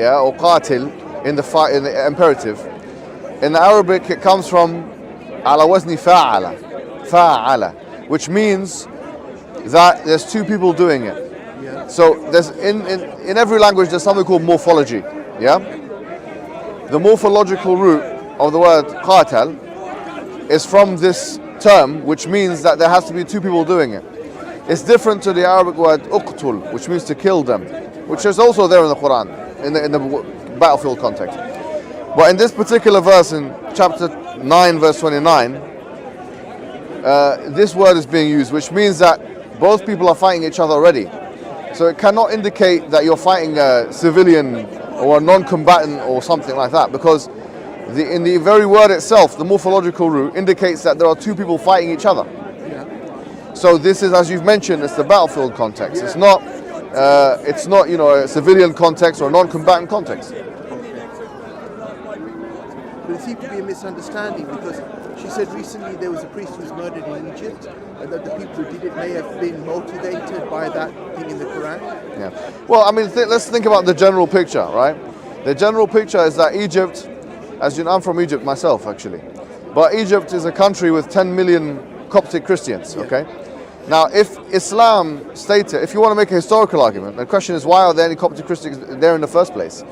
yeah, or qatil in the fight, in the imperative. In Arabic, it comes from ala wazni fa'ala, which means that there's two people doing it. Yeah. So there's in every language there's something called morphology. Yeah. The morphological root of the word qatal is from this term, which means that there has to be two people doing it. It's different to the Arabic word uqtul, which means to kill them, which is also there in the Quran, in the battlefield context. But in this particular verse, in chapter 9, verse 29, this word is being used, which means that both people are fighting each other already. So it cannot indicate that you're fighting a civilian or a non-combatant or something like that, because in the very word itself, the morphological root indicates that there are two people fighting each other. So this is, as you've mentioned, it's the battlefield context. It's not a civilian context or a non-combatant context. But it seemed to be a misunderstanding, because she said recently there was a priest who was murdered in Egypt, and that the people who did it may have been motivated by that thing in the Quran. Yeah. Well, I mean, let's think about the general picture, right? The general picture is that Egypt, as you know, I'm from Egypt myself, actually, but Egypt is a country with 10 million Coptic Christians. Okay. Now, if Islam stated, if you want to make a historical argument, the question is, why are there any Coptic Christians there in the first place?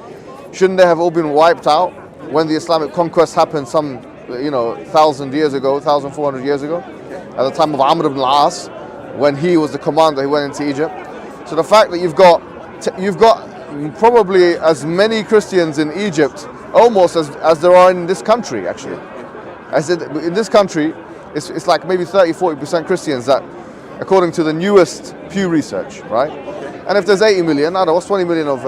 Shouldn't they have all been wiped out when the Islamic conquest happened some, 1,400 years ago, at the time of Amr ibn al-As, when he was the commander, he went into Egypt. So the fact that you've got probably as many Christians in Egypt, almost as there are in this country, actually. I said, in this country, it's like maybe 30-40% Christians, that according to the newest Pew research, right? And if there's 80 million, I don't know, what's 20 million of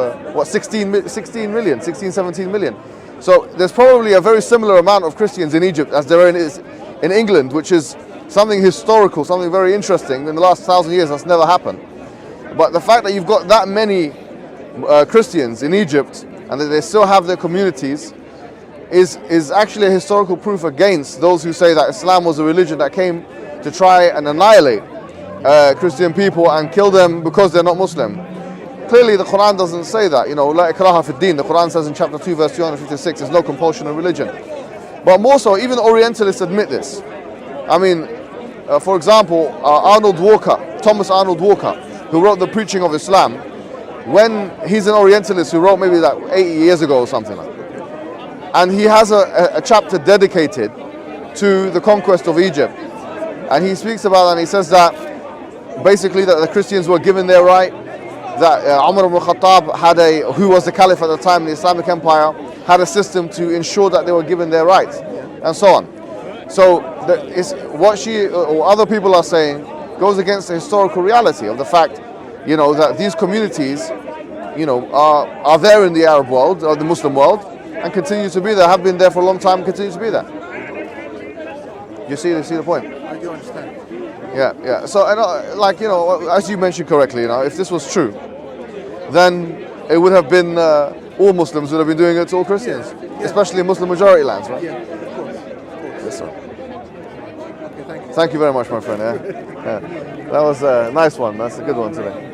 16 million, 17 million. So there's probably a very similar amount of Christians in Egypt as there is in England, which is something historical, something very interesting. In the last 1,000 years, that's never happened. But the fact that you've got that many Christians in Egypt and that they still have their communities is actually a historical proof against those who say that Islam was a religion that came to try and annihilate Christian people and kill them because they're not Muslim. Clearly the Quran doesn't say that. La ikraha fi din. The Quran says in chapter 2 verse 256, there's no compulsion in religion. But more so, even Orientalists admit this. I mean, for example, Thomas Arnold Walker, who wrote The Preaching of Islam, when he's an Orientalist who wrote maybe like 80 years ago or something like that. And he has a chapter dedicated to the conquest of Egypt. And he speaks about that, and he says that basically that the Christians were given their right, that Umar ibn Khattab who was the caliph at the time in the Islamic Empire, had a system to ensure that they were given their rights, and so on. So what she or other people are saying goes against the historical reality of the fact, that these communities, are there in the Arab world or the Muslim world, and continue to be there, have been there for a long time, and continue to be there. You see the point? I do understand. Yeah. So, as you mentioned correctly, if this was true, then it would have been all Muslims would have been doing it to all Christians, especially in Muslim majority lands, right? Yeah, of course. Yes, sir. Okay, thank you. Thank you very much, my friend. Yeah. That was a nice one. That's a good one today.